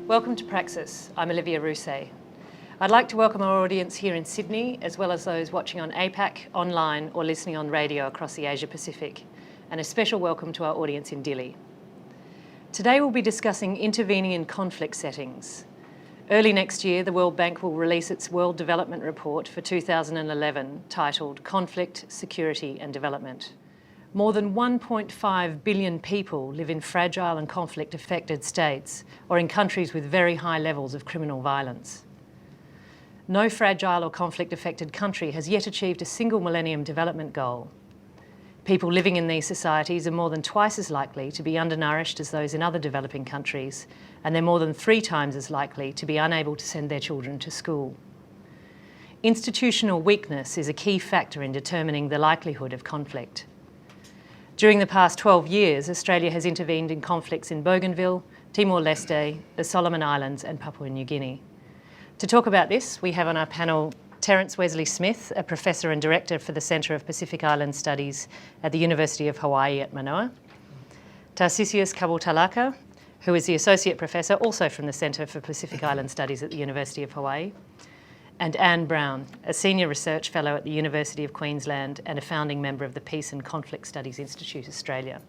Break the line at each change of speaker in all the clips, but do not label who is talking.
Welcome to Praxis. I'm Olivia Rousset. I'd like to welcome our audience here in Sydney, as well as those watching on APAC, online, or listening on radio across the Asia Pacific, and a special welcome to our audience in Dili. Today we'll be discussing intervening in conflict settings. Early next year, the World Bank will release its World Development Report for 2011, titled Conflict, Security and Development. More than 1.5 billion people live in fragile and conflict-affected states or in countries with very high levels of criminal violence. No fragile or conflict-affected country has yet achieved a single Millennium Development Goal. People living in these societies are more than twice as likely to be undernourished as those in other developing countries, and they're more than 3 times as likely to be unable to send their children to school. Institutional weakness is a key factor in determining the likelihood of conflict. During the past 12 years, Australia has intervened in conflicts in Bougainville, Timor-Leste, the Solomon Islands and Papua New Guinea. To talk about this, we have on our panel Terence Wesley-Smith, a Professor and Director for the Centre of Pacific Island Studies at the University of Hawai'i at Manoa, Tarcisius Kabutaulaka, who is the Associate Professor, also from the Centre for Pacific Island Studies at the University of Hawai'i, and Anne Brown, a Senior Research Fellow at the University of Queensland and a founding member of the Peace and Conflict Studies Institute Australia.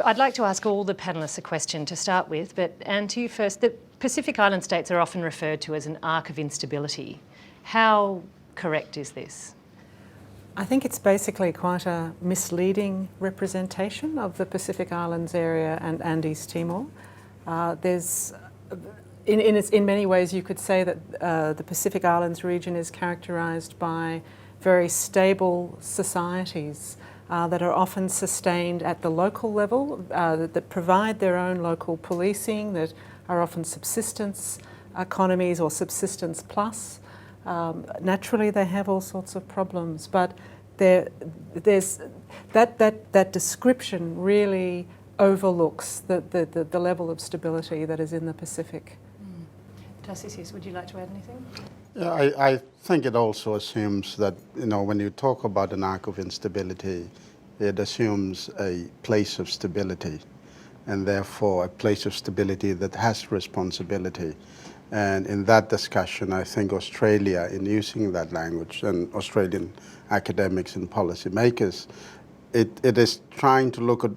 I'd like to ask all the panellists a question to start with, but Anne, to you first. The Pacific Island states are often referred to as an arc of instability. How correct is this?
I think it's basically quite a misleading representation of the Pacific Islands area and East Timor. In many ways, you could say that the Pacific Islands region is characterised by very stable societies that are often sustained at the local level, that provide their own local policing, that are often subsistence economies or subsistence plus. Naturally, they have all sorts of problems, but there's that description really overlooks the level of stability that is in the Pacific.
Tarcisius, would you like to add anything?
Yeah, I think it also assumes that, when you talk about an arc of instability, it assumes a place of stability, and therefore a place of stability that has responsibility. And in that discussion, I think Australia, in using that language, and Australian academics and policymakers, it is trying to look at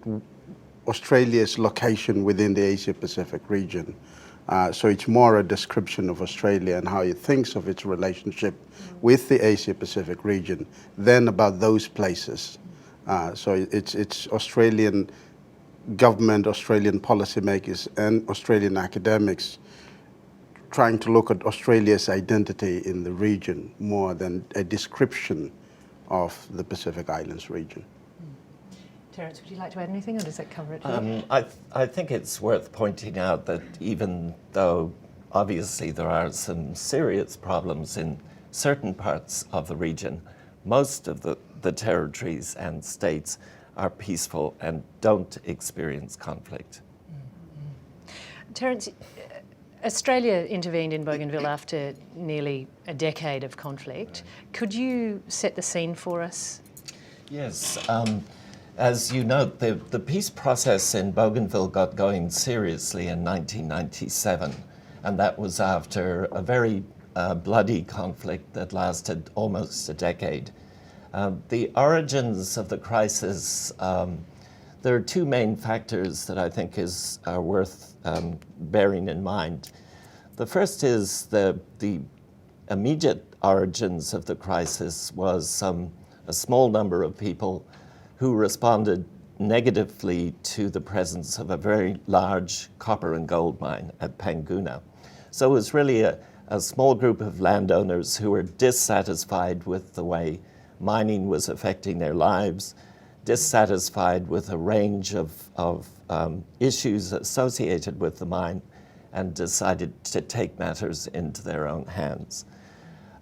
Australia's location within the Asia-Pacific region. So it's more a description of Australia and how it thinks of its relationship with the Asia-Pacific region than about those places. So it's Australian government, Australian policymakers and Australian academics trying to look at Australia's identity in the region more than a description of the Pacific Islands region.
Terence, would you like to add anything, or does that cover it?
I think it's worth pointing out that even though obviously there are some serious problems in certain parts of the region, most of the territories and states are peaceful and don't experience conflict.
Terence, Australia intervened in Bougainville after nearly a decade of conflict. Could you set the scene for us?
Yes. As you note, the peace process in Bougainville got going seriously in 1997, and that was after a very bloody conflict that lasted almost a decade. The origins of the crisis, there are 2 main factors that I think are worth bearing in mind. The first is the immediate origins of the crisis was a small number of people who responded negatively to the presence of a very large copper and gold mine at Panguna. So it was really a small group of landowners who were dissatisfied with the way mining was affecting their lives, dissatisfied with a range of issues associated with the mine, and decided to take matters into their own hands.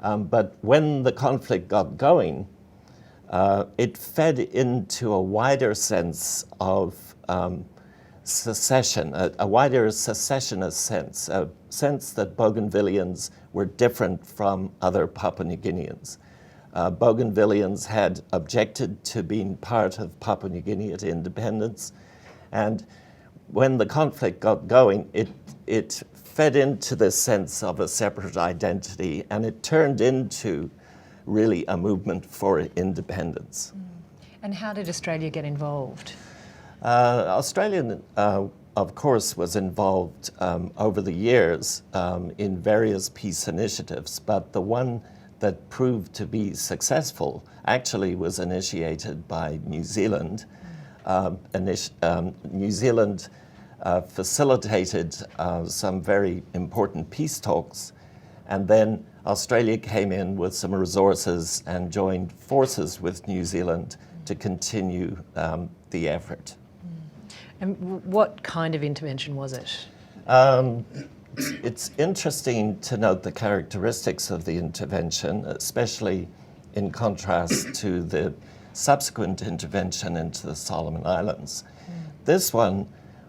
But when the conflict got going, it fed into a wider sense of secession, a wider secessionist sense, a sense that Bougainvilleans were different from other Papua New Guineans. Bougainvilleans had objected to being part of Papua New Guinea at independence, and when the conflict got going, it fed into this sense of a separate identity, and it turned into really a movement for independence.
And how did Australia get involved?
Australia, of course, was involved over the years in various peace initiatives, but the one that proved to be successful actually was initiated by New Zealand. New Zealand facilitated some very important peace talks, and then Australia came in with some resources and joined forces with New Zealand to continue the effort.
And what kind of intervention was it?
It's interesting to note the characteristics of the intervention, especially in contrast to the subsequent intervention into the Solomon Islands. This one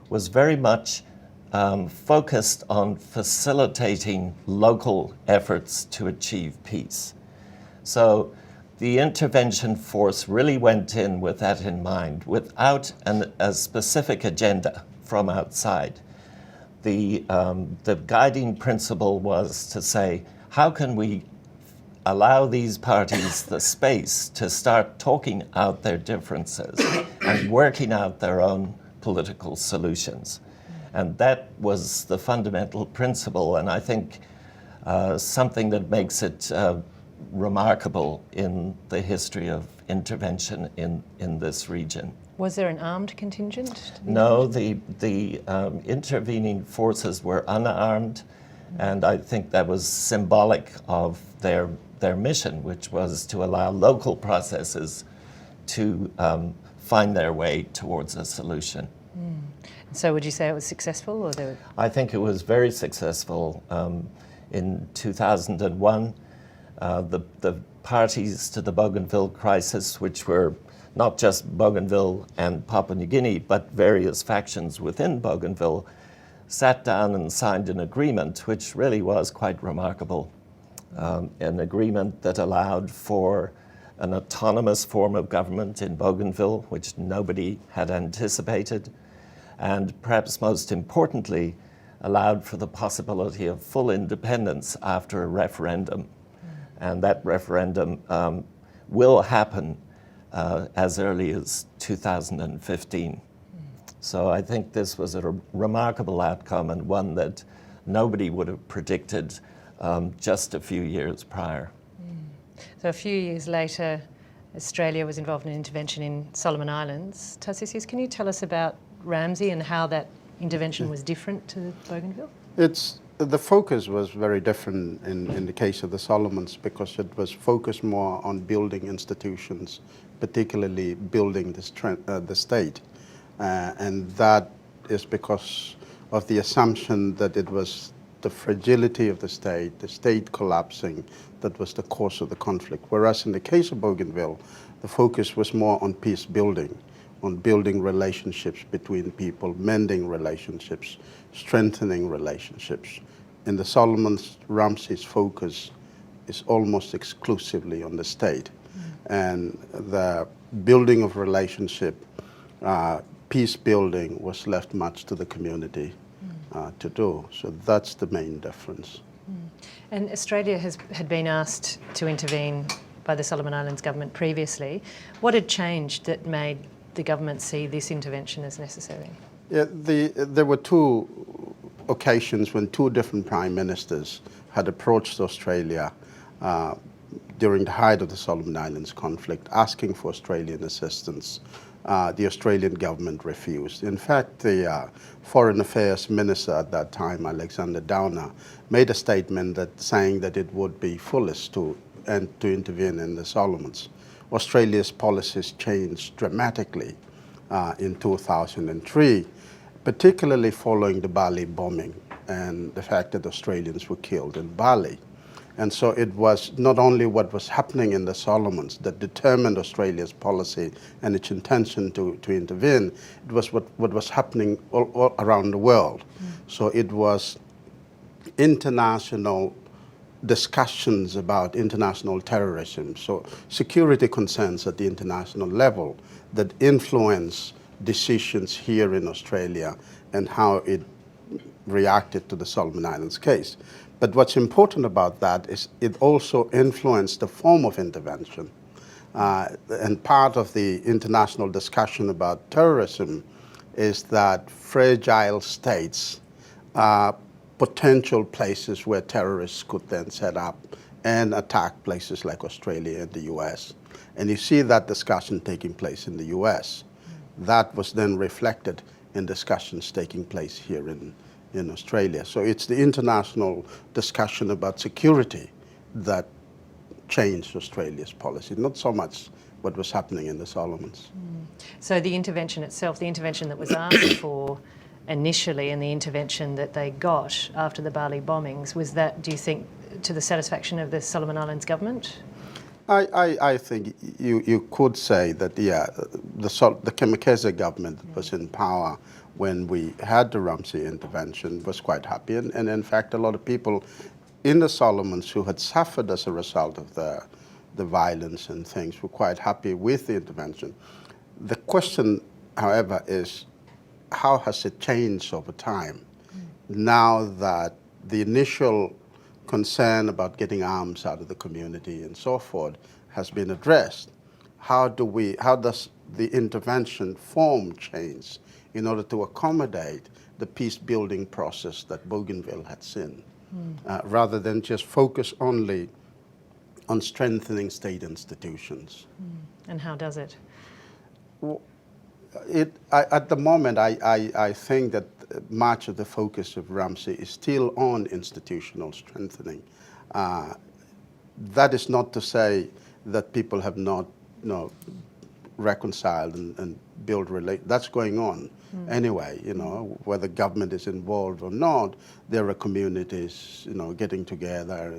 was very much focused on facilitating local efforts to achieve peace. So the intervention force really went in with that in mind, without a specific agenda from outside. The guiding principle was to say, how can we allow these parties the space to start talking out their differences and working out their own political solutions? And that was the fundamental principle, and I think something that makes it remarkable in the history of intervention in this region.
Was there an armed contingent?
No, the intervening forces were unarmed, and I think that was symbolic of their mission, which was to allow local processes to find their way towards a solution.
So would you say it was successful? Or
I think it was very successful. In 2001, the parties to the Bougainville crisis, which were not just Bougainville and Papua New Guinea, but various factions within Bougainville, sat down and signed an agreement, which really was quite remarkable. An agreement that allowed for an autonomous form of government in Bougainville, which nobody had anticipated, and perhaps most importantly, allowed for the possibility of full independence after a referendum. And that referendum will happen as early as 2015. So I think this was a remarkable outcome, and one that nobody would have predicted just a few years prior.
So a few years later, Australia was involved in an intervention in Solomon Islands. Tarcisius, can you tell us about Ramsey and how that intervention was different to Bougainville?
The focus was very different in the case of the Solomons, because it was focused more on building institutions, particularly building the state. And that is because of the assumption that it was the fragility of the state collapsing, that was the cause of the conflict. Whereas in the case of Bougainville, the focus was more on peace building, on building relationships between people, mending relationships, strengthening relationships. In the Solomons, Ramsey's focus is almost exclusively on the state. And the building of relationship, peace building was left much to the community to do. So that's the main difference.
And Australia had been asked to intervene by the Solomon Islands government previously. What had changed that made the government see this intervention as necessary?
Yeah, there were two occasions when two different prime ministers had approached Australia during the height of the Solomon Islands conflict, asking for Australian assistance. The Australian government refused. In fact, the Foreign Affairs Minister at that time, Alexander Downer, made a statement saying that it would be foolish to intervene in the Solomons. Australia's policies changed dramatically in 2003, particularly following the Bali bombing and the fact that Australians were killed in Bali. And so it was not only what was happening in the Solomons that determined Australia's policy and its intention to intervene, it was what was happening all around the world. So it was international discussions about international terrorism, so security concerns at the international level that influence decisions here in Australia and how it reacted to the Solomon Islands case. But what's important about that is it also influenced the form of intervention. And part of the international discussion about terrorism is that fragile states are potential places where terrorists could then set up and attack places like Australia and the US. And you see that discussion taking place in the US. That was then reflected in discussions taking place here in Australia. So it's the international discussion about security that changed Australia's policy, not so much what was happening in the Solomons.
So the intervention itself, the intervention that was asked for initially and the intervention that they got after the Bali bombings, was that, do you think, to the satisfaction of the Solomon Islands government?
I think you could say that, yeah, the Kemakeza government that was in power when we had the Ramsey intervention was quite happy. And in fact, a lot of people in the Solomons who had suffered as a result of the violence and things were quite happy with the intervention. The question, however, is how has it changed over time now that the initial concern about getting arms out of the community and so forth has been addressed? How does the intervention form change in order to accommodate the peace-building process that Bougainville had seen, rather than just focus only on strengthening state institutions?
And how does it?
Well, at the moment, I think that much of the focus of Ramsey is still on institutional strengthening. That is not to say that people have not reconciled and build that's going on anyway, whether government is involved or not. There are communities, getting together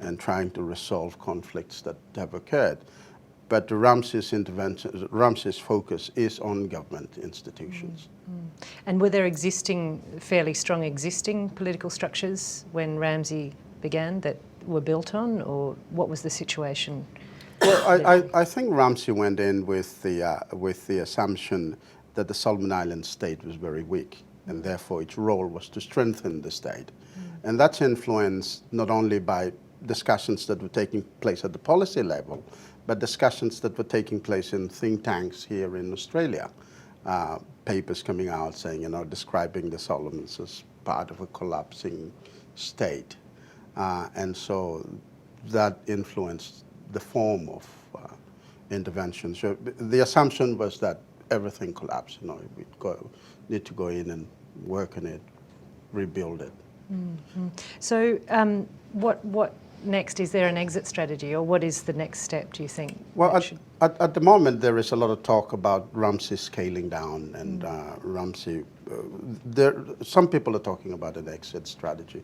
and trying to resolve conflicts that have occurred. But Ramsey's focus is on government institutions.
And were there fairly strong existing political structures when Ramsey began that were built on, or what was the situation?
Well, I think Ramsey went in with the assumption that the Solomon Islands state was very weak, and therefore its role was to strengthen the state. And that's influenced not only by discussions that were taking place at the policy level, but discussions that were taking place in think tanks here in Australia. Papers coming out saying, describing the Solomons as part of a collapsing state. And so that influenced the form of intervention. So the assumption was that everything collapsed. We'd need to go in and work on it, rebuild it.
So what next? Is there an exit strategy, or what is the next step, do you think?
Well, at the moment, there is a lot of talk about Ramsey scaling down, and Ramsey, some people are talking about an exit strategy.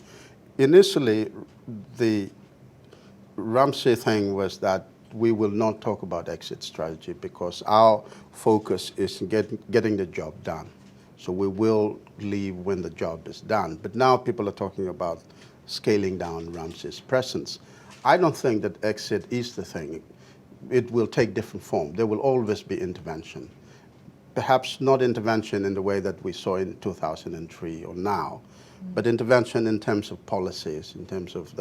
Initially, the Ramsey thing was that we will not talk about exit strategy because our focus is getting the job done. So we will leave when the job is done. But now people are talking about scaling down Ramsey's presence. I don't think that exit is the thing. It will take different form. There will always be intervention. Perhaps not intervention in the way that we saw in 2003 or now, but intervention in terms of policies, in terms of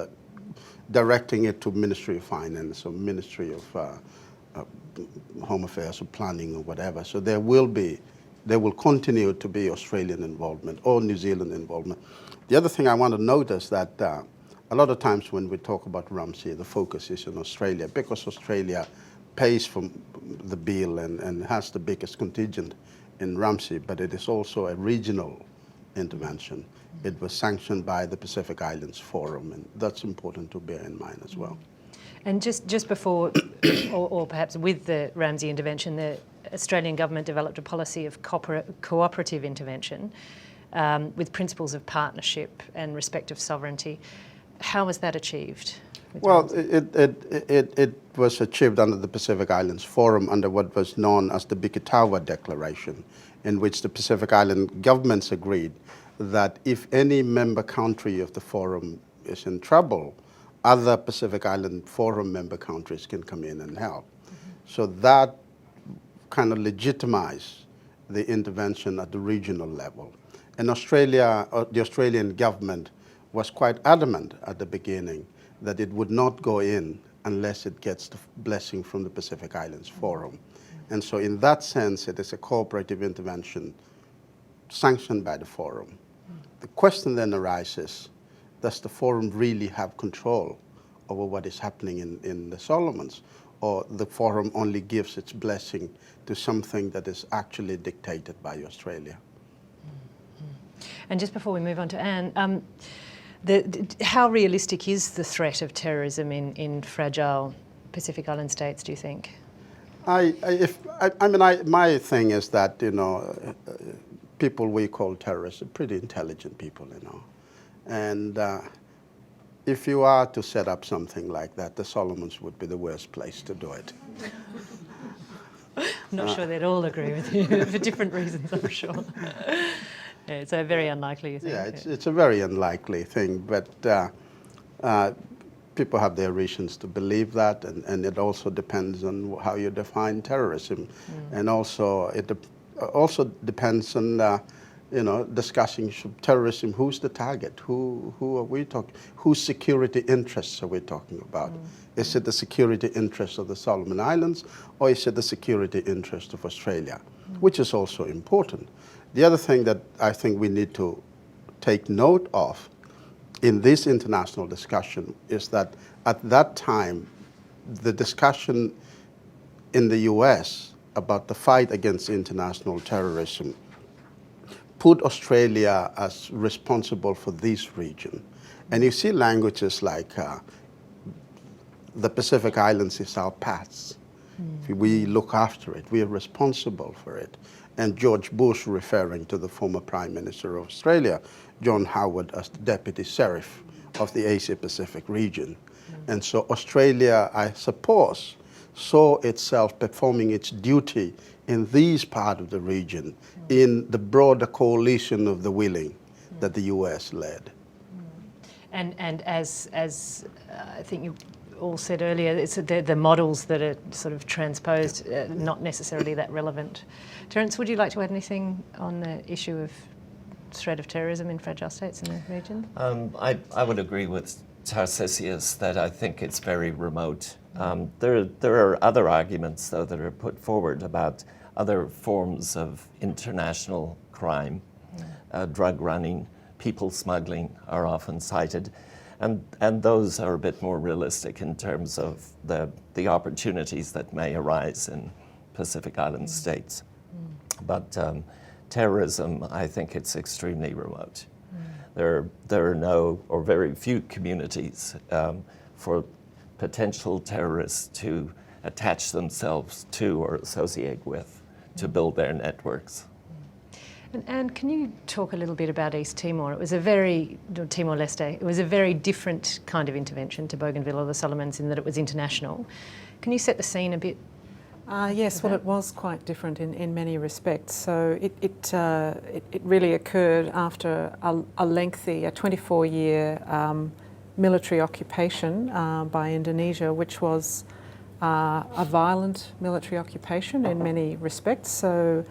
directing it to Ministry of Finance or Ministry of Home Affairs or Planning or whatever. So there will continue to be Australian involvement or New Zealand involvement. The other thing I want to note is that a lot of times when we talk about Ramsey, the focus is in Australia because Australia pays for the bill and has the biggest contingent in Ramsey, but it is also a regional intervention. It was sanctioned by the Pacific Islands Forum, and that's important to bear in mind as well.
And just before, or perhaps with the Ramsey intervention, the Australian government developed a policy of cooperative intervention with principles of partnership and respect of sovereignty. How was that achieved?
Well, it was achieved under the Pacific Islands Forum under what was known as the Bikitawa Declaration, in which the Pacific Island governments agreed that if any member country of the forum is in trouble, other Pacific Island Forum member countries can come in and help. So that kind of legitimized the intervention at the regional level. And Australia, the Australian government was quite adamant at the beginning that it would not go in unless it gets the blessing from the Pacific Islands Forum. And so in that sense, it is a cooperative intervention sanctioned by the Forum. The question then arises, does the Forum really have control over what is happening in the Solomons? Or the Forum only gives its blessing to something that is actually dictated by Australia?
And just before we move on to Anne, how realistic is the threat of terrorism in fragile Pacific Island states, do you think?
My thing is that, you know, people we call terrorists are pretty intelligent people, you know. And if you are to set up something like that, the Solomons would be the worst place to do it.
I'm not sure they'd all agree with you for different reasons, I'm sure. Yeah, it's a very unlikely thing.
Yeah, it's a very unlikely thing, but people have their reasons to believe that, and it also depends on how you define terrorism. And also, it also depends on, you know, discussing terrorism. Who's the target? Who are we talking? Whose security interests are we talking about? Is it the security interests of the Solomon Islands, or is it the security interest of Australia? Which is also important. The other thing that I think we need to take note of in this international discussion is that at that time, the discussion in the US about the fight against international terrorism put Australia as responsible for this region. And you see languages like the Pacific Islands is our past. We look after it. We are responsible for it. And George Bush referring to the former Prime Minister of Australia, John Howard, as the Deputy Sheriff of the Asia-Pacific region. And so Australia, I suppose, saw itself performing its duty in this part of the region in the broader coalition of the willing that the US led.
And as I think you all said earlier, it's the models that are sort of transposed, not necessarily that relevant. Terence, would you like to add anything on the issue of threat of terrorism in fragile states in the region?
I would agree with Tarcisius that I think it's very remote. There are other arguments, though, that are put forward about other forms of international crime, drug running, people smuggling are often cited. And those are a bit more realistic in terms of the opportunities that may arise in Pacific Island states. But terrorism, I think it's extremely remote. There are no or very few communities for potential terrorists to attach themselves to or associate with to build their networks.
And can you talk a little bit about East Timor? It was Timor-Leste. It was a very different kind of intervention to Bougainville or the Solomons in that it was international. Can you set the scene a bit?
Yes, well, it was quite different in many respects. So it really occurred after a lengthy, 24-year military occupation by Indonesia, which was a violent military occupation in many respects. So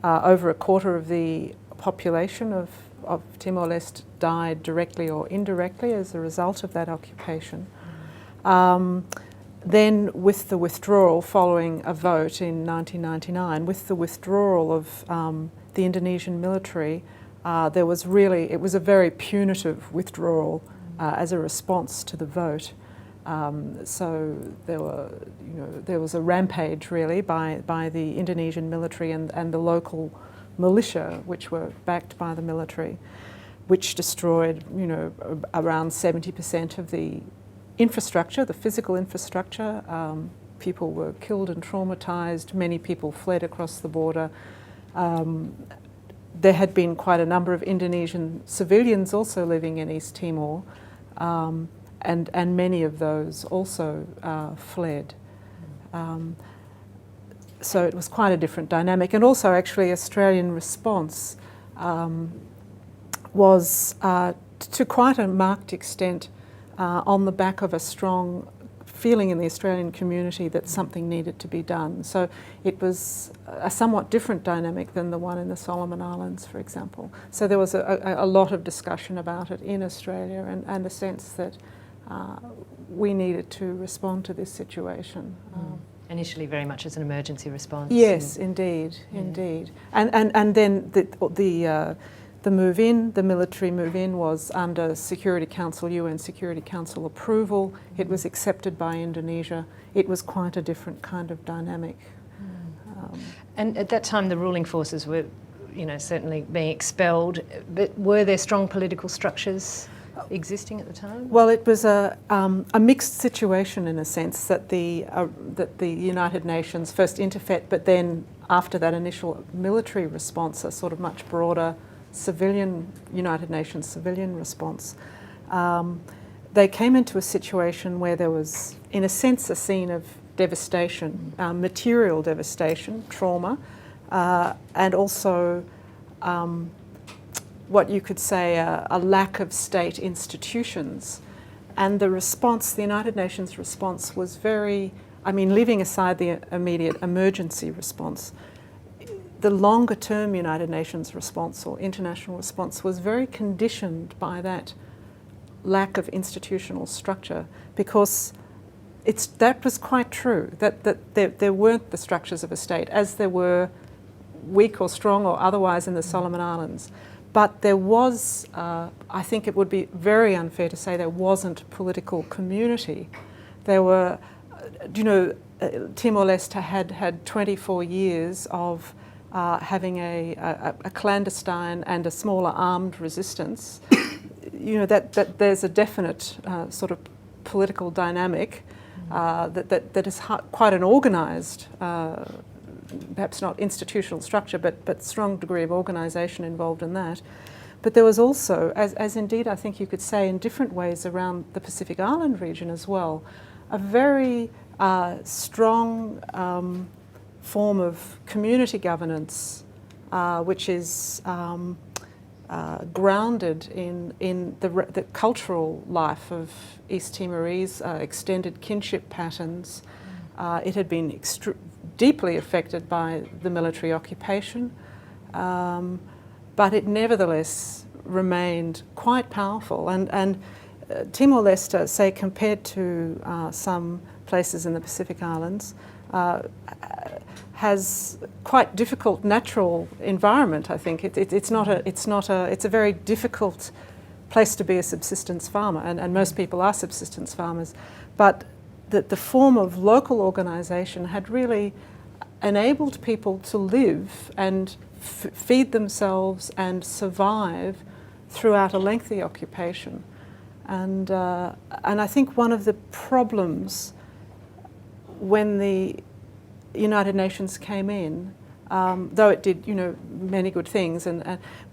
over a quarter of the population of Timor-Leste died directly or indirectly as a result of that occupation. Then with the withdrawal following a vote in 1999, with the withdrawal of the Indonesian military, it was a very punitive withdrawal as a response to the vote. So there was a rampage really by the Indonesian military and the local militia, which were backed by the military, which destroyed around 70% of the infrastructure, the physical infrastructure. People were killed and traumatized. Many people fled across the border. There had been quite a number of Indonesian civilians also living in East Timor. And many of those also fled. So it was quite a different dynamic. And also actually Australian response was to quite a marked extent on the back of a strong feeling in the Australian community that something needed to be done. So it was a somewhat different dynamic than the one in the Solomon Islands, for example. So there was a lot of discussion about it in Australia, and a sense that we needed to respond to this situation.
Initially very much as an emergency response.
Yes, indeed. And then the move in, the military move in, was under Security Council, UN Security Council approval. It was accepted by Indonesia. It was quite a different kind of dynamic.
And at that time the ruling forces were, certainly being expelled, but were there strong political structures existing at the time?
Well, it was a mixed situation in a sense, that the United Nations first interfet, but then after that initial military response, a sort of much broader United Nations civilian response. They came into a situation where there was, in a sense, a scene of devastation, material devastation, trauma, and also what you could say a lack of state institutions. And the response, the United Nations response, was very, leaving aside the immediate emergency response, the longer term United Nations response or international response was very conditioned by that lack of institutional structure, because that was quite true, that there weren't the structures of a state, as there were, weak or strong or otherwise, in the Solomon Islands. But there was, I think it would be very unfair to say there wasn't political community. There were, Timor-Leste had 24 years of having a clandestine and a smaller armed resistance. That there's a definite sort of political dynamic that is quite an organised, perhaps not institutional structure, but strong degree of organisation involved in that. But there was also, as indeed I think you could say in different ways around the Pacific Island region as well, a very strong form of community governance, which is grounded in the cultural life of East Timorese, extended kinship patterns. It had been deeply affected by the military occupation, but it nevertheless remained quite powerful. And Timor-Leste, say, compared to some places in the Pacific Islands, has quite difficult natural environment. I think it's a very difficult place to be a subsistence farmer, and most people are subsistence farmers. But the form of local organisation had really enabled people to live and feed themselves and survive throughout a lengthy occupation. And I think one of the problems when the United Nations came in, though it did, many good things,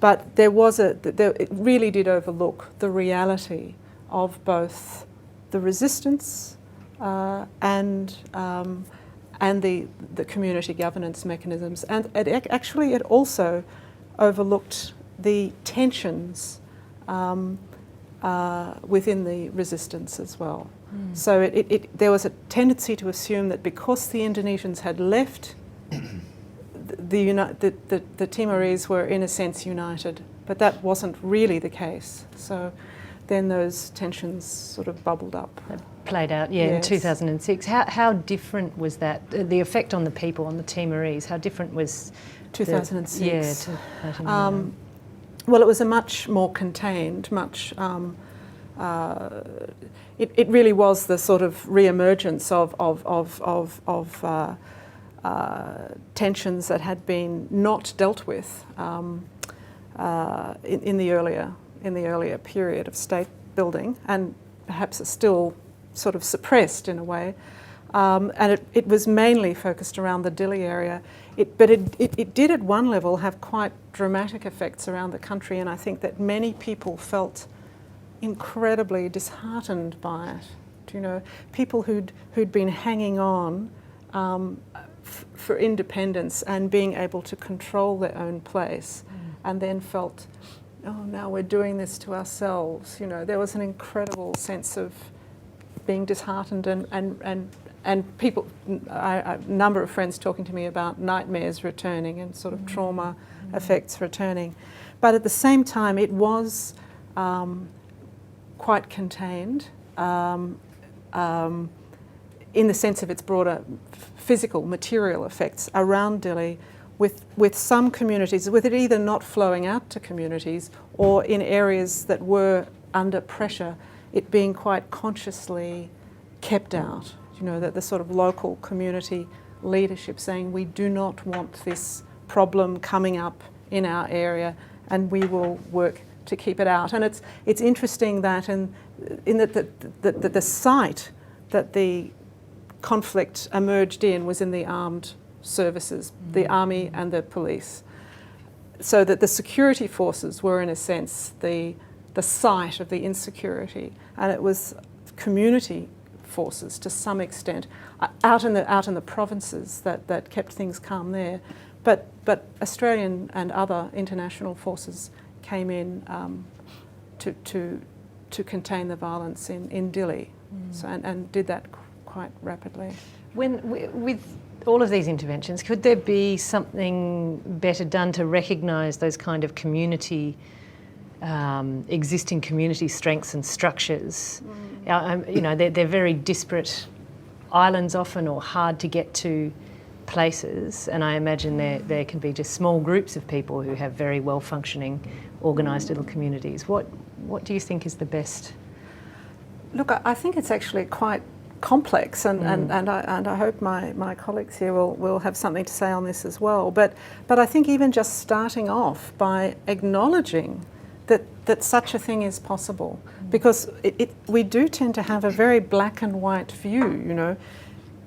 but it really did overlook the reality of both the resistance and the community governance mechanisms, and it also overlooked the tensions within the resistance as well. So there was a tendency to assume that because the Indonesians had left, the Timorese were in a sense united, but that wasn't really the case. So then those tensions sort of bubbled up.
That played out, in 2006. How different was that? The effect on the people, on the Timorese, how different was
2006?
To 1999?
Well, it was a much more contained, it really was the sort of re-emergence of tensions that had been not dealt with in the earlier period of state building, and perhaps are still sort of suppressed in a way. And it was mainly focused around the Dili area. But it did at one level have quite dramatic effects around the country, and I think that many people felt incredibly disheartened by it. People who'd been hanging on for independence and being able to control their own place, and then felt, oh, now we're doing this to ourselves. There was an incredible sense of being disheartened and people, a number of friends talking to me about nightmares returning and sort of trauma effects returning. But at the same time, it was quite contained in the sense of its broader physical, material effects around Dili, with some communities, with it either not flowing out to communities or in areas that were under pressure, it being quite consciously kept out. You know, that the sort of local community leadership saying, we do not want this problem coming up in our area and we will work to keep it out. And it's interesting that in the site that the conflict emerged in was in the armed services, the army and the police. So that the security forces were in a sense the site of the insecurity, and it was community forces to some extent out in the provinces that kept things calm there. But Australian and other international forces came in to contain the violence in Dili, so, and did that quite rapidly.
With all of these interventions, could there be something better done to recognise those kind of community, existing community strengths and structures? You know, they're very disparate islands often, or hard to get to places, and I imagine there can be just small groups of people who have very well functioning, organised little communities. What do you think is the best?
Look, I think it's actually quite complex, and I hope my colleagues here will have something to say on this as well. But I think even just starting off by acknowledging that such a thing is possible, because we do tend to have a very black and white view. You know,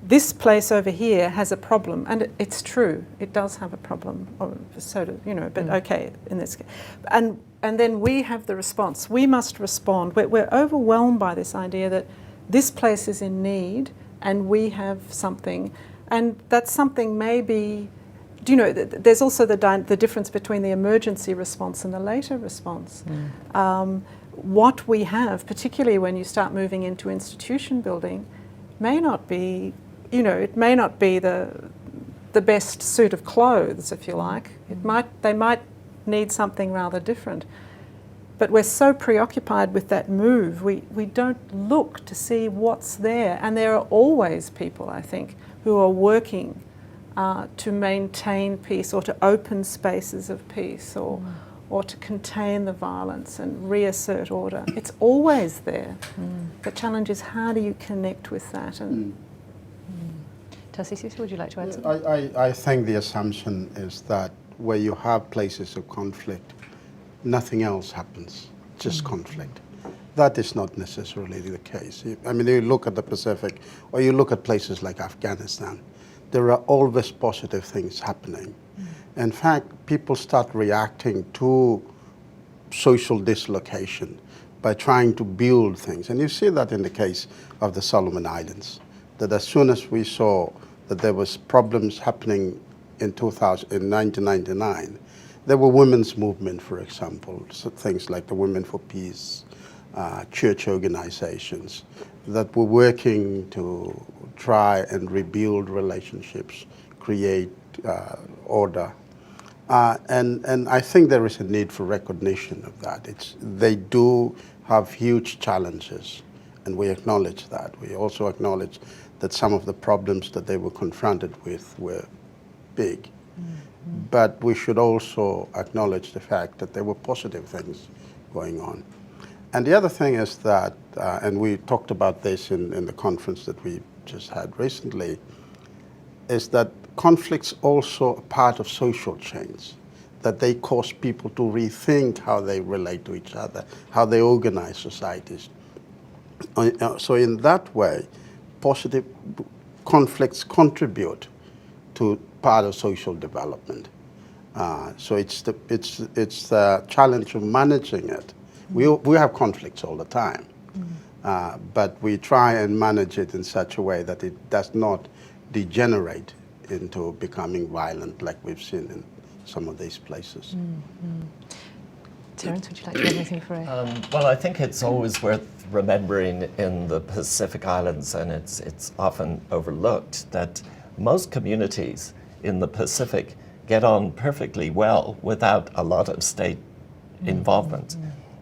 this place over here has a problem, and it's true, it does have a problem. Or so do, you know, but okay in this case, and then we have the response. We must respond. We're overwhelmed by this idea that this place is in need and we have something, and that something may be, you know, there's also the difference between the emergency response and the later response. What we have, particularly when you start moving into institution building, may not be, you know, it may not be the best suit of clothes, if you like. They might need something rather different. But we're so preoccupied with that move, we don't look to see what's there. And there are always people, I think, who are working to maintain peace, or to open spaces of peace, or to contain the violence and reassert order. It's always there. The challenge is, how do you connect with that? And
Tarcisius, would you like to add something?
I think the assumption is that where you have places of conflict, nothing else happens, just conflict. That is not necessarily the case. I mean, you look at the Pacific, or you look at places like Afghanistan, there are always positive things happening. In fact, people start reacting to social dislocation by trying to build things. And you see that in the case of the Solomon Islands, that as soon as we saw that there was problems happening in 1999, there were women's movement, for example, so things like the Women for Peace, church organizations that were working to try and rebuild relationships, create order. And I think there is a need for recognition of that. They do have huge challenges, and we acknowledge that. We also acknowledge that some of the problems that they were confronted with were big. But we should also acknowledge the fact that there were positive things going on. And the other thing is that, and we talked about this in the conference that we just had recently, is that conflicts also a part of social change, that they cause people to rethink how they relate to each other, how they organize societies. So in that way, positive conflicts contribute to part of social development. So it's the challenge of managing it. We have conflicts all the time, but we try and manage it in such a way that it does not degenerate into becoming violent, like we've seen in some of these places.
Terence, would you like to add anything for
well, I think it's always worth remembering in the Pacific Islands, and it's often overlooked, that most communities in the Pacific get on perfectly well without a lot of state involvement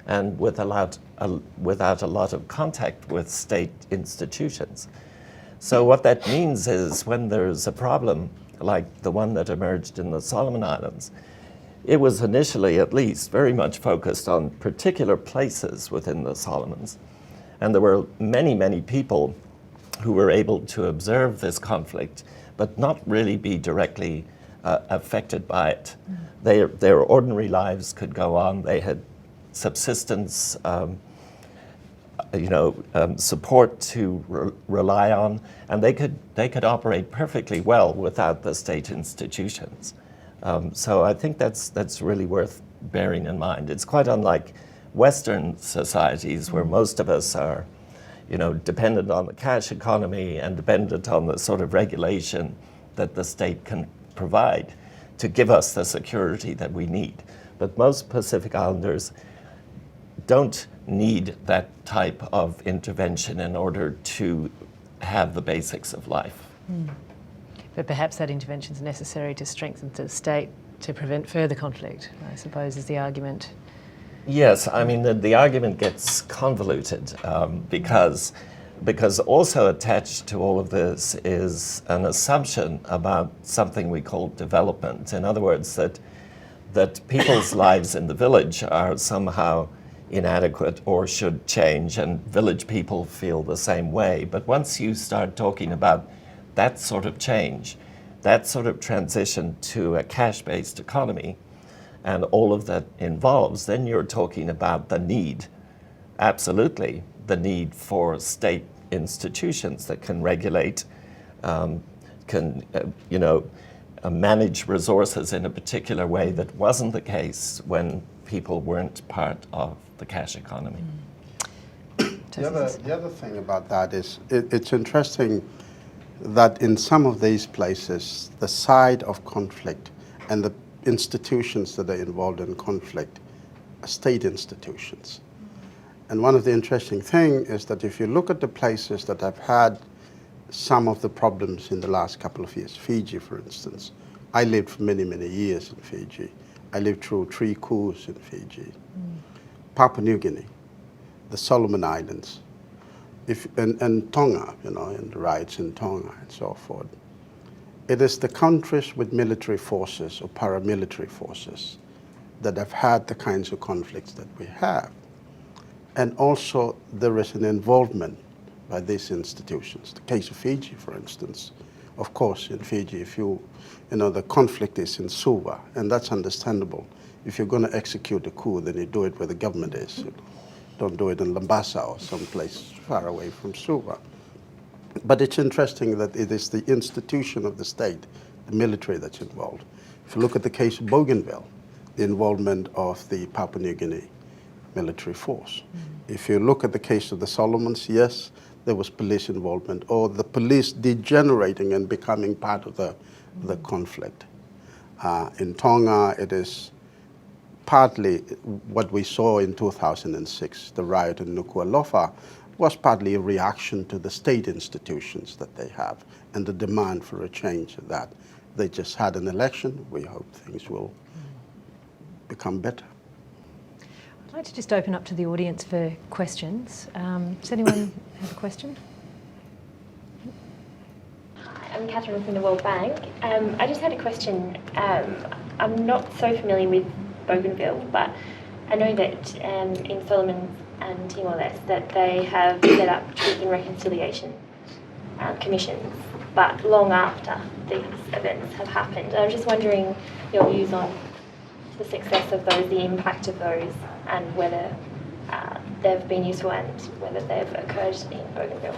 and without a lot of contact with state institutions. So what that means is when there's a problem like the one that emerged in the Solomon Islands, it was initially, at least, very much focused on particular places within the Solomons. And there were many, many people who were able to observe this conflict, but not really be directly affected by it. Their ordinary lives could go on. They had subsistence, support to rely on, and they could operate perfectly well without the state institutions. So I think that's really worth bearing in mind. It's quite unlike Western societies where most of us are, dependent on the cash economy and dependent on the sort of regulation that the state can provide to give us the security that we need. But most Pacific Islanders don't need that type of intervention in order to have the basics of life.
But perhaps that intervention is necessary to strengthen the state to prevent further conflict, I suppose, is the argument.
Yes, I mean, the argument gets convoluted because also attached to all of this is an assumption about something we call development. In other words, that people's lives in the village are somehow inadequate or should change, and village people feel the same way. But once you start talking about that sort of change, that sort of transition to a cash-based economy, and all of that involves, then you're talking about the need, absolutely, the need for state institutions that can regulate, manage resources in a particular way that wasn't the case when people weren't part of the cash economy.
The other thing about that is it's interesting that in some of these places, the side of conflict and the institutions that are involved in conflict are state institutions. And one of the interesting things is that if you look at the places that have had some of the problems in the last couple of years, Fiji, for instance, I lived for many, many years in Fiji. I lived through 3 coups in Fiji. Papua New Guinea, the Solomon Islands, and Tonga, and the riots in Tonga and so forth. It is the countries with military forces or paramilitary forces that have had the kinds of conflicts that we have. And also there is an involvement by these institutions. The case of Fiji, for instance. Of course, in Fiji, the conflict is in Suva, and that's understandable. If you're going to execute a coup, then you do it where the government is. You don't do it in Lambasa or someplace far away from Suva. But it's interesting that it is the institution of the state, the military, that's involved. If you look at the case of Bougainville, the involvement of the Papua New Guinea military force. If you look at the case of the Solomons, yes, there was police involvement, or the police degenerating and becoming part of the conflict. In Tonga, it is partly what we saw in 2006, the riot in Nuku'alofa, was partly a reaction to the state institutions that they have and the demand for a change of that. They just had an election. We hope things will become better.
I'd like to just open up to the audience for questions. Does anyone have a question?
Hi, I'm Catherine from the World Bank. I just had a question. I'm not so familiar with Bougainville, but I know that in Solomon and Timor-Leste that they have set up truth and reconciliation commissions, but long after these events have happened. I'm just wondering your views on the success of those, the impact of those, and whether they've been useful and whether they've occurred in Bougainville.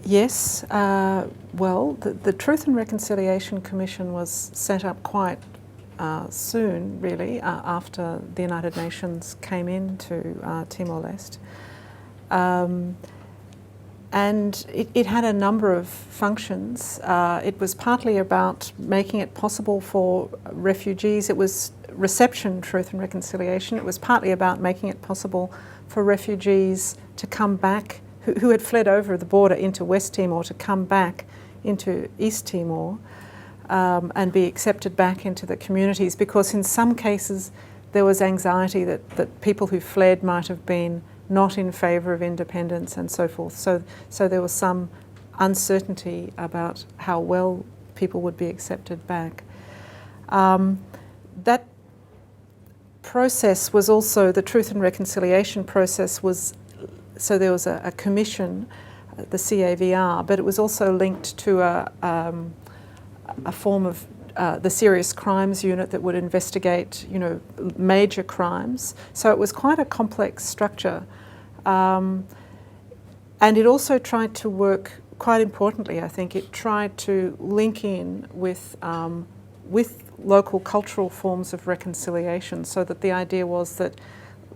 Yes. Well, the Truth and Reconciliation Commission was set up quite soon, really, after the United Nations came into Timor-Leste. and it had a number of functions. It was partly about making it possible for refugees. It was reception, truth and reconciliation. It was partly about making it possible for refugees to come back, who had fled over the border into West Timor, to come back into East Timor and be accepted back into the communities, because in some cases there was anxiety that people who fled might have been not in favour of independence and so forth. So there was some uncertainty about how well people would be accepted back. That process was also, the Truth and Reconciliation process was, so there was a commission, the CAVR, but it was also linked to a form of the Serious Crimes Unit that would investigate, major crimes. So it was quite a complex structure. And it also tried to work, quite importantly, I think, it tried to link in with local cultural forms of reconciliation, so that the idea was that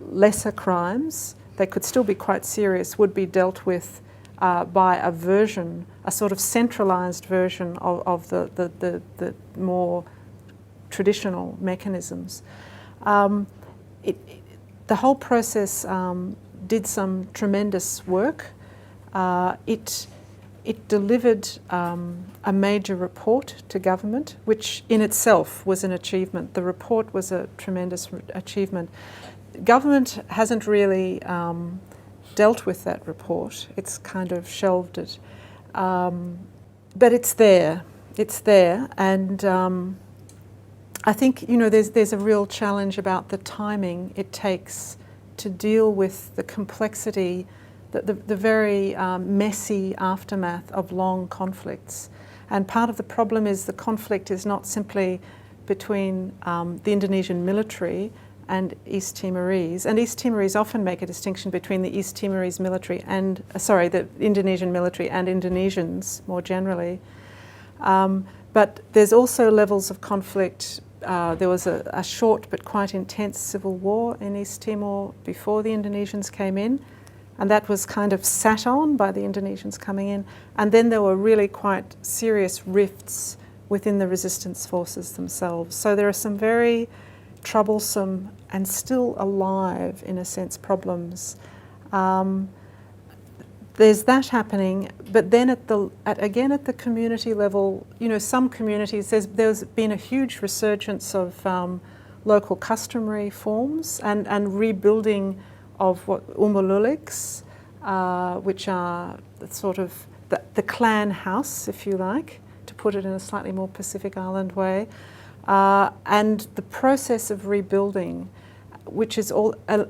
lesser crimes, they could still be quite serious, would be dealt with by a version, a sort of centralised version of the more traditional mechanisms. The whole process did some tremendous work. It delivered a major report to government, which in itself was an achievement. The report was a tremendous achievement. Government hasn't really dealt with that report. It's kind of shelved it. But it's there. It's there. And I think, there's a real challenge about the timing it takes to deal with the complexity, the very messy aftermath of long conflicts. And part of the problem is the conflict is not simply between the Indonesian military and East Timorese. And East Timorese often make a distinction between the East Timorese military and, the Indonesian military and Indonesians more generally. But there's also levels of conflict. There was a short but quite intense civil war in East Timor before the Indonesians came in, and that was kind of sat on by the Indonesians coming in. And then there were really quite serious rifts within the resistance forces themselves. So there are some very troublesome and still alive, in a sense, problems. There's that happening, but then at the community level, some communities, there's been a huge resurgence of local customary forms and rebuilding of what umululiks, which are sort of the clan house, if you like, to put it in a slightly more Pacific Island way. And the process of rebuilding, which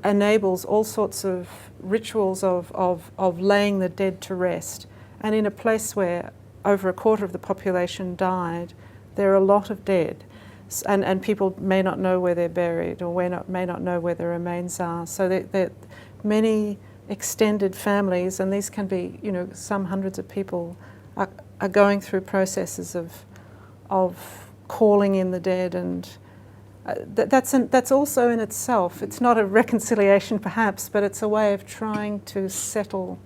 enables all sorts of rituals of laying the dead to rest. And in a place where over a quarter of the population died, there are a lot of dead. And people may not know where they're buried, or may not know where their remains are. So there many extended families, and these can be, some hundreds of people, are going through processes of calling in the dead, and that's also in itself. It's not a reconciliation, perhaps, but it's a way of trying to settle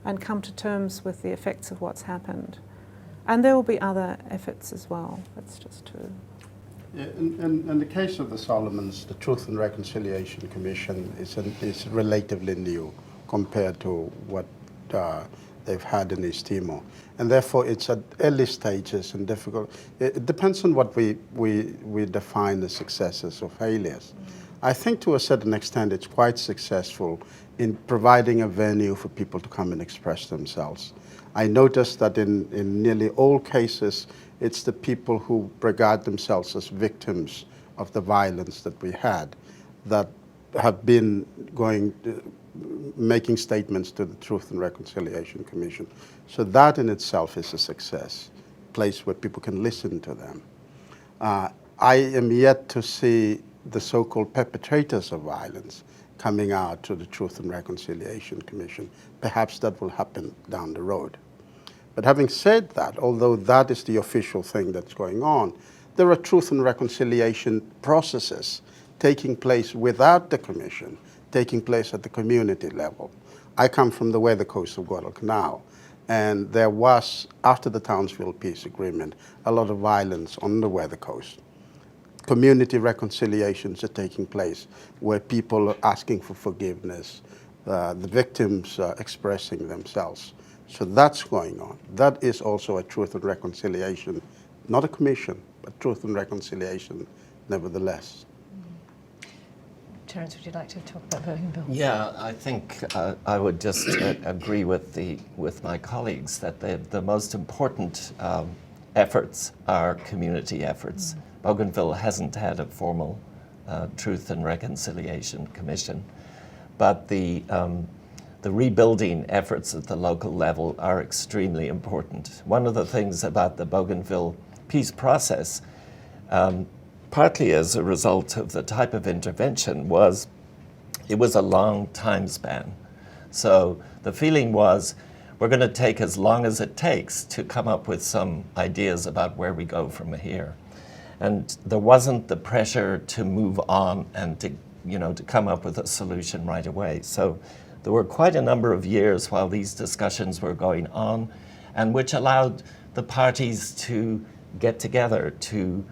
and come to terms with the effects of what's happened. And there will be other efforts as well. That's just to.
Yeah, in the case of the Solomons, the Truth and Reconciliation Commission is relatively new compared to what they've had in East Timor. And therefore it's at early stages and difficult. It depends on what we define as successes or failures. I think to a certain extent it's quite successful in providing a venue for people to come and express themselves. I noticed that in nearly all cases, it's the people who regard themselves as victims of the violence that we had that have been making statements to the Truth and Reconciliation Commission. So that in itself is a success, a place where people can listen to them. I am yet to see the so-called perpetrators of violence coming out to the Truth and Reconciliation Commission. Perhaps that will happen down the road. But having said that, although that is the official thing that's going on, there are truth and reconciliation processes taking place without the commission, taking place at the community level. I come from the weather coast of Guadalcanal. And there was, after the Townsville Peace Agreement, a lot of violence on the weather coast. Community reconciliations are taking place where people are asking for forgiveness, the victims are expressing themselves. So that's going on. That is also a truth and reconciliation, not a commission, but truth and reconciliation nevertheless.
Terence, would you like to talk about Bougainville?
Yeah, I think I would just agree with my colleagues that the most important efforts are community efforts. Bougainville hasn't had a formal Truth and Reconciliation Commission, but the rebuilding efforts at the local level are extremely important. One of the things about the Bougainville peace process, partly as a result of the type of intervention, was it was a long time span. So the feeling was, we're going to take as long as it takes to come up with some ideas about where we go from here. And there wasn't the pressure to move on and to come up with a solution right away. So there were quite a number of years while these discussions were going on, and which allowed the parties to get together to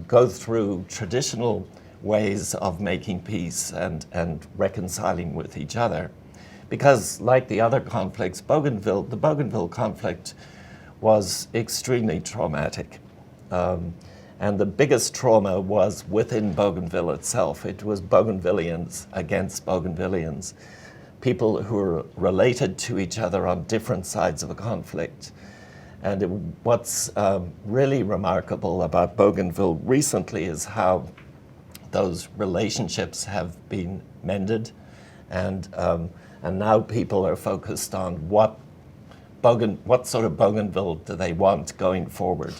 go through traditional ways of making peace and reconciling with each other. Because like the other conflicts, the Bougainville conflict was extremely traumatic. And the biggest trauma was within Bougainville itself. It was Bougainvillians against Bougainvillians, people who were related to each other on different sides of a conflict. And what's really remarkable about Bougainville recently is how those relationships have been mended, and now people are focused on what sort of Bougainville do they want going forward.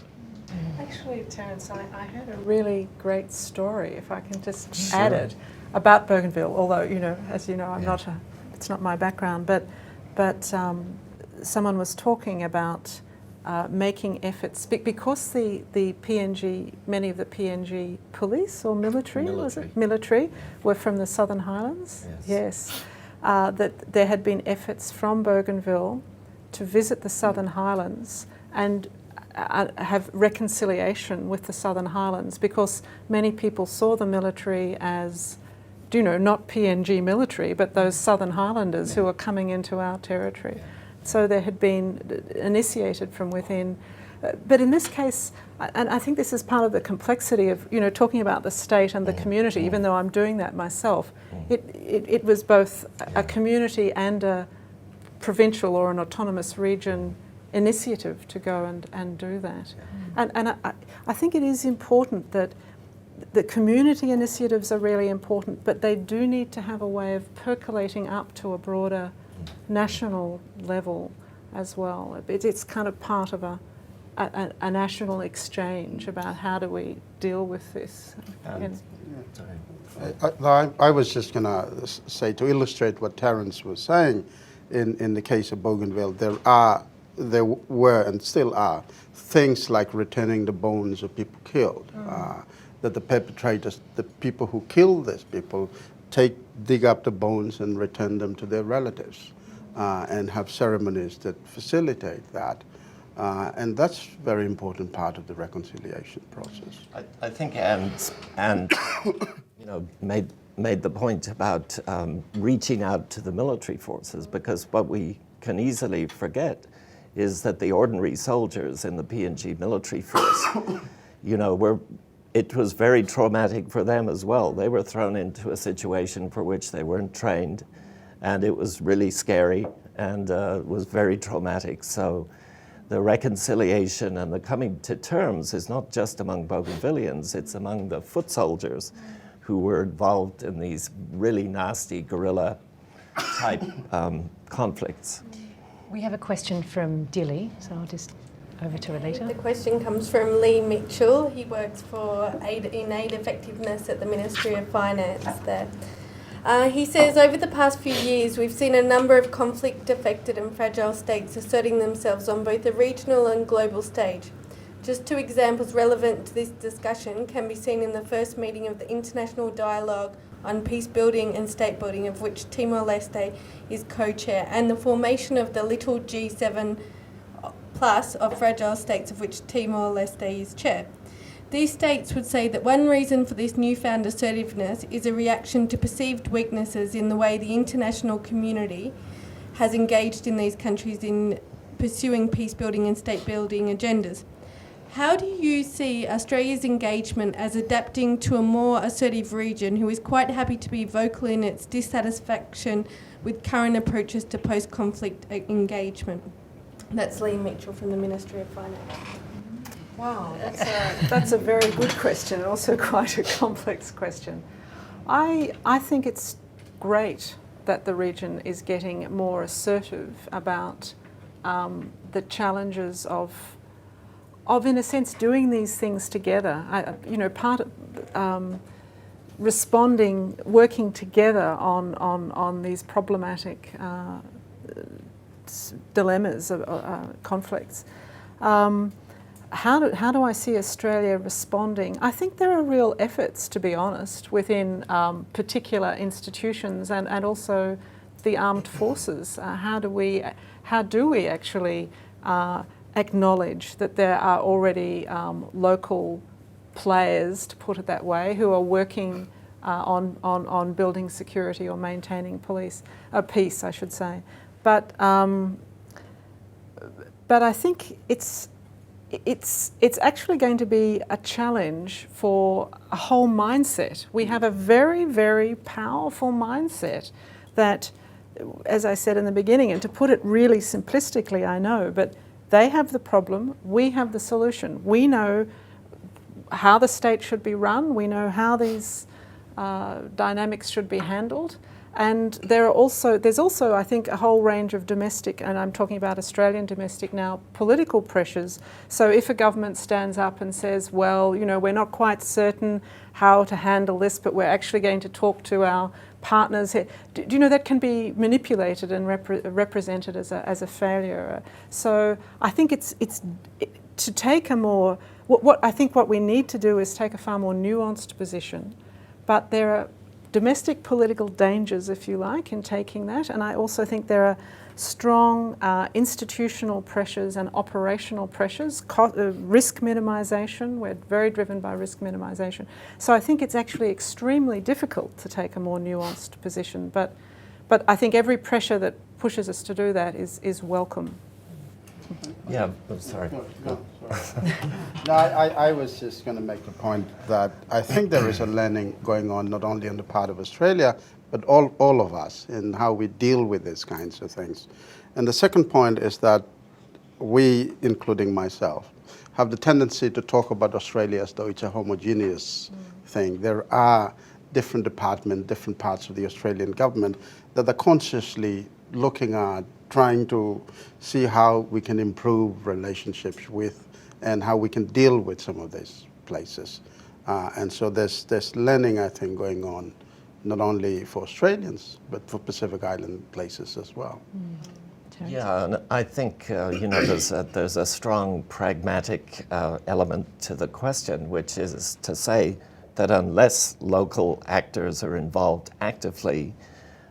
Actually, Terence, I had a really great story, if I can just add it, about Bougainville. Although, as you know, it's not my background, but someone was talking about making efforts because the PNG, many of the PNG police or military were from the Southern Highlands. Yes, that there had been efforts from Bougainville to visit the Southern Highlands and have reconciliation with the Southern Highlands, because many people saw the military as, not PNG military, but those Southern Highlanders who were coming into our territory. So there had been initiated from within. But in this case, and I think this is part of the complexity of, talking about the state and the community, even though I'm doing that myself, it was both a community and a provincial or an autonomous region initiative to go and do that. And I think it is important that the community initiatives are really important, but they do need to have a way of percolating up to a broader national level as well. It's kind of part of a national exchange about how do we deal with this.
I was just going to say, to illustrate what Terence was saying, in the case of Bougainville, there were and still are things like returning the bones of people killed, that the perpetrators, the people who killed these people, dig up the bones and return them to their relatives, and have ceremonies that facilitate that. And that's a very important part of the reconciliation process.
I think and made the point about reaching out to the military forces, because what we can easily forget is that the ordinary soldiers in the PNG military force, it was very traumatic for them as well. They were thrown into a situation for which they weren't trained, and it was really scary and was very traumatic. So the reconciliation and the coming to terms is not just among Bougainvillians, it's among the foot soldiers who were involved in these really nasty guerrilla type conflicts.
We have a question from Dilly, so I'll just over to Alita.
The question comes from Lee Mitchell. He works for aid effectiveness at the Ministry of Finance there. He says, over the past few years, we've seen a number of conflict-affected and fragile states asserting themselves on both a regional and global stage. Just two examples relevant to this discussion can be seen in the first meeting of the International Dialogue on peace building and state building, of which Timor-Leste is co-chair, and the formation of the little G7 plus of fragile states, of which Timor-Leste is chair. These states would say that one reason for this newfound assertiveness is a reaction to perceived weaknesses in the way the international community has engaged in these countries in pursuing peace building and state building agendas. How do you see Australia's engagement as adapting to a more assertive region who is quite happy to be vocal in its dissatisfaction with current approaches to post-conflict engagement? That's Lee Mitchell from the Ministry of Finance.
Wow, that's a very good question, and also quite a complex question. I think it's great that the region is getting more assertive about the challenges of in a sense doing these things together. Part of responding, working together on these problematic dilemmas, conflicts. How do I see Australia responding? I think there are real efforts, to be honest, within particular institutions and also the armed forces. How do we actually acknowledge that there are already local players, to put it that way, who are working on building security or maintaining peace, I should say. But I think it's actually going to be a challenge for a whole mindset. We have a very, very powerful mindset that, as I said in the beginning, and to put it really simplistically, I know, but they have the problem, we have the solution. We know how the state should be run, we know how these dynamics should be handled. And there's also, I think, a whole range of domestic, and I'm talking about Australian domestic now, political pressures. So if a government stands up and says, well, we're not quite certain how to handle this, but we're actually going to talk to our partners here, that can be manipulated and represented as a failure. So I think it's to take a more, what we need to do is take a far more nuanced position, but there are domestic political dangers, if you like, in taking that. And I also think there are strong institutional pressures and operational pressures, risk minimisation. We're very driven by risk minimisation. So I think it's actually extremely difficult to take a more nuanced position. But I think every pressure that pushes us to do that is welcome.
Yeah, I'm sorry.
No, I was just going to make the point that I think there is a learning going on not only on the part of Australia, but all of us in how we deal with these kinds of things. And the second point is that we, including myself, have the tendency to talk about Australia as though it's a homogeneous thing. There are different departments, different parts of the Australian government that are consciously looking at trying to see how we can improve relationships with and how we can deal with some of these places. And so there's learning, I think, going on, not only for Australians, but for Pacific Island places as well.
Terence?
Yeah, and I think, there's a strong pragmatic element to the question, which is to say that unless local actors are involved actively,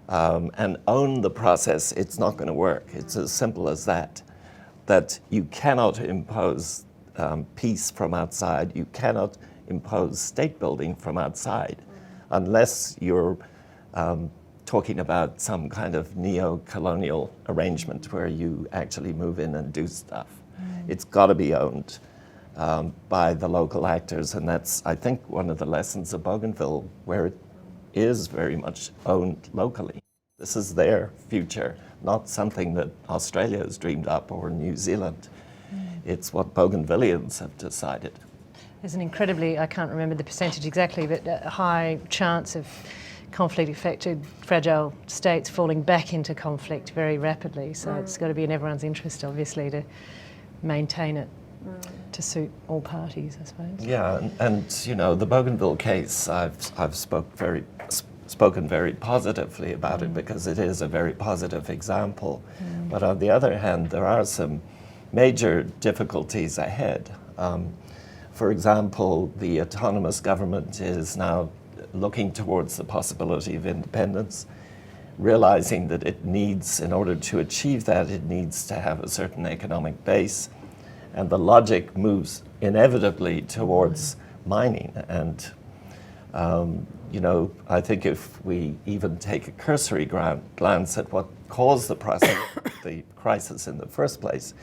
and own the process, it's not going to work. It's as simple as that. That you cannot impose peace from outside, you cannot impose state building from outside, unless you're talking about some kind of neo-colonial arrangement where you actually move in and do stuff. It's got to be owned by the local actors, and that's, I think, one of the lessons of Bougainville, where it is very much owned locally. This is their future, not something that Australia has dreamed up or New Zealand. It's what Bougainvillians have decided.
There's an incredibly, I can't remember the percentage exactly, but a high chance of conflict-affected fragile states falling back into conflict very rapidly. So it's got to be in everyone's interest, obviously, to maintain it to suit all parties, I suppose.
Yeah, and the Bougainville case, I've spoken very positively about it because it is a very positive example. But on the other hand, there are some major difficulties ahead. For example, the autonomous government is now looking towards the possibility of independence, realizing that it needs, in order to achieve that, it needs to have a certain economic base. And the logic moves inevitably towards mining. And, you know, I think if we even take a cursory glance at what caused the crisis in the first place,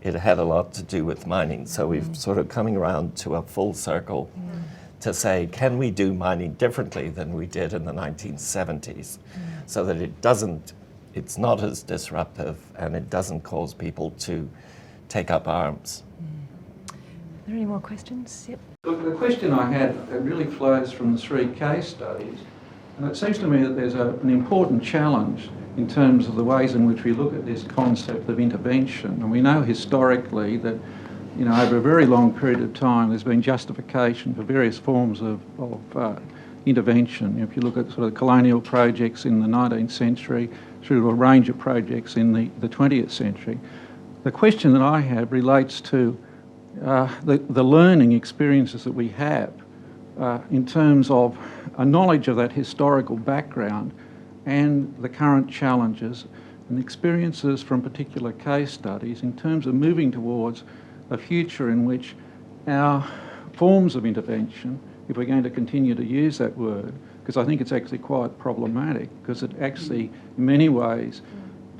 it had a lot to do with mining. So we've sort of coming around to a full circle to say, can we do mining differently than we did in the 1970s so that it's not as disruptive and it doesn't cause people to take up arms.
Are there any more questions? Yep.
Look, the question I had, it really flows from the 3 case studies, and it seems to me that there's an important challenge in terms of the ways in which we look at this concept of intervention. And we know historically that, you know, over a very long period of time there's been justification for various forms of intervention. If you look at sort of colonial projects in the 19th century through to a range of projects in the 20th century. The question that I have relates to the learning experiences that we have in terms of a knowledge of that historical background and the current challenges and experiences from particular case studies in terms of moving towards a future in which our forms of intervention, if we're going to continue to use that word, because I think it's actually quite problematic, because it actually, in many ways,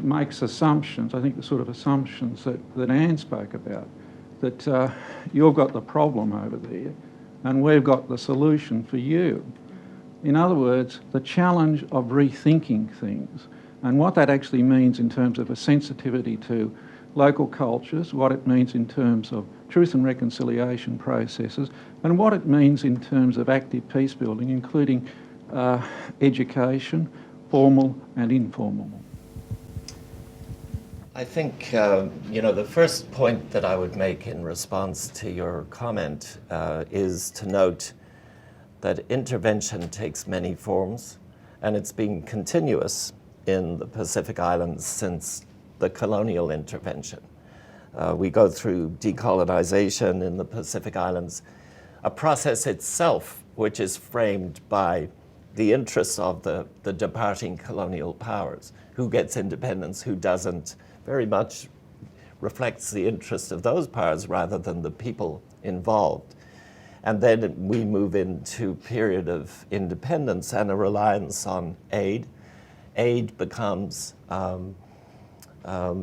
makes assumptions, I think the sort of assumptions that Anne spoke about, that you've got the problem over there and we've got the solution for you. In other words, the challenge of rethinking things and what that actually means in terms of a sensitivity to local cultures, what it means in terms of truth and reconciliation processes, and what it means in terms of active peace building, including education, formal and informal.
I think, you know, the first point that I would make in response to your comment is to note that intervention takes many forms, and it's been continuous in the Pacific Islands since the colonial intervention. We go through decolonization in the Pacific Islands, a process itself which is framed by the interests of the departing colonial powers. Who gets independence, who doesn't, very much reflects the interest of those powers rather than the people involved. And then we move into a period of independence and a reliance on aid. Aid becomes a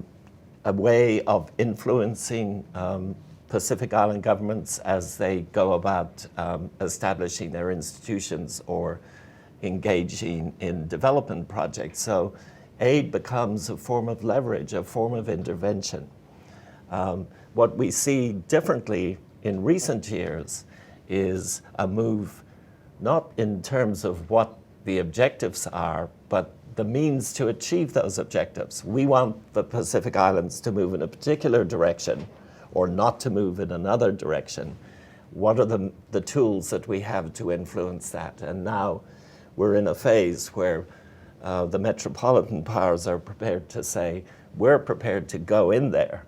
way of influencing Pacific Island governments as they go about establishing their institutions or engaging in development projects. So aid becomes a form of leverage, a form of intervention. What we see differently in recent years is a move not in terms of what the objectives are, but the means to achieve those objectives. We want the Pacific Islands to move in a particular direction or not to move in another direction. What are the tools that we have to influence that? And now we're in a phase where the metropolitan powers are prepared to say, we're prepared to go in there,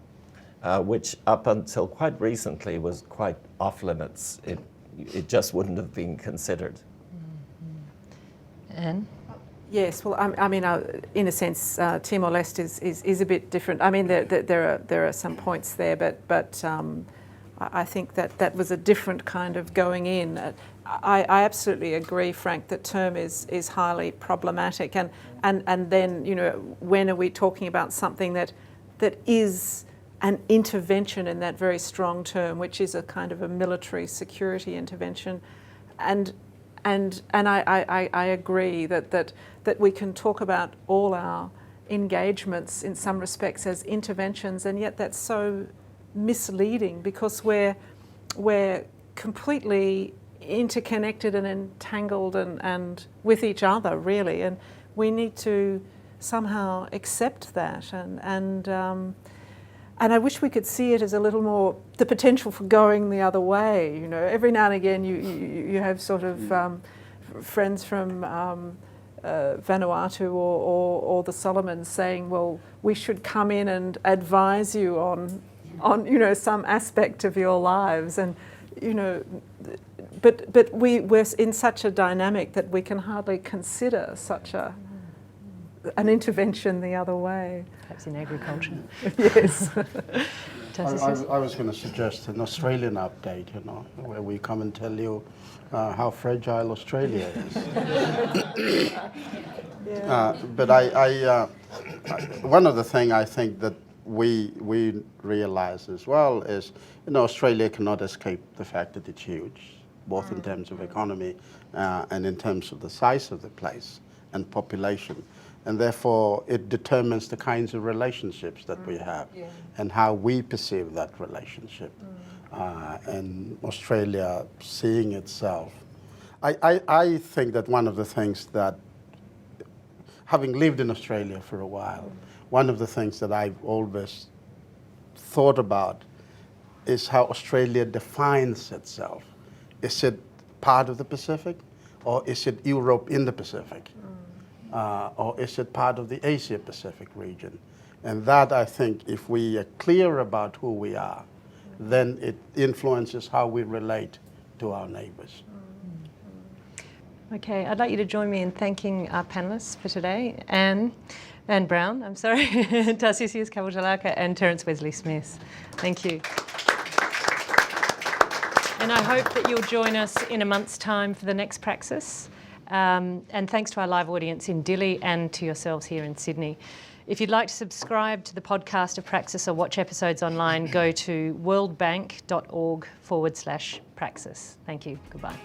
which up until quite recently was quite off limits. It just wouldn't have been considered.
Anne?
Yes, well, I mean, in a sense, Timor-Leste is a bit different. I mean, there are some points there, but I think that was a different kind of going in. I absolutely agree, Frank, that term is highly problematic, and then, you know, when are we talking about something that is an intervention in that very strong term, which is a kind of a military security intervention, and I agree that we can talk about all our engagements in some respects as interventions, and yet that's so misleading because we're completely interconnected and entangled and with each other, really, and we need to somehow accept that and I wish we could see it as a little more the potential for going the other way. You know, every now and again you have sort of friends from Vanuatu or the Solomons saying, well, we should come in and advise you on you know, some aspect of your lives, and you know, but we're in such a dynamic that we can hardly consider such an intervention the other way.
Perhaps in agriculture.
Yes.
I was going to suggest an Australian update, where we come and tell you how fragile Australia is. But one of the things I think that we realize as well is, Australia cannot escape the fact that it's huge, both in terms of economy and in terms of the size of the place and population. And therefore, it determines the kinds of relationships that we have and how we perceive that relationship. And Australia seeing itself. I think that one of the things that, having lived in Australia for a while, one of the things that I've always thought about is how Australia defines itself. Is it part of the Pacific, or is it Europe in the Pacific? Or is it part of the Asia-Pacific region? And that, I think, if we are clear about who we are, then it influences how we relate to our neighbours.
Okay, I'd like you to join me in thanking our panellists for today, Anne Brown, Tarcisius, Kabutaulaka, and Terence Wesley-Smith. Thank you. And I hope that you'll join us in a month's time for the next Praxis. And thanks to our live audience in Dili and to yourselves here in Sydney. If you'd like to subscribe to the podcast of Praxis or watch episodes online, go to worldbank.org/Praxis. Thank you. Goodbye.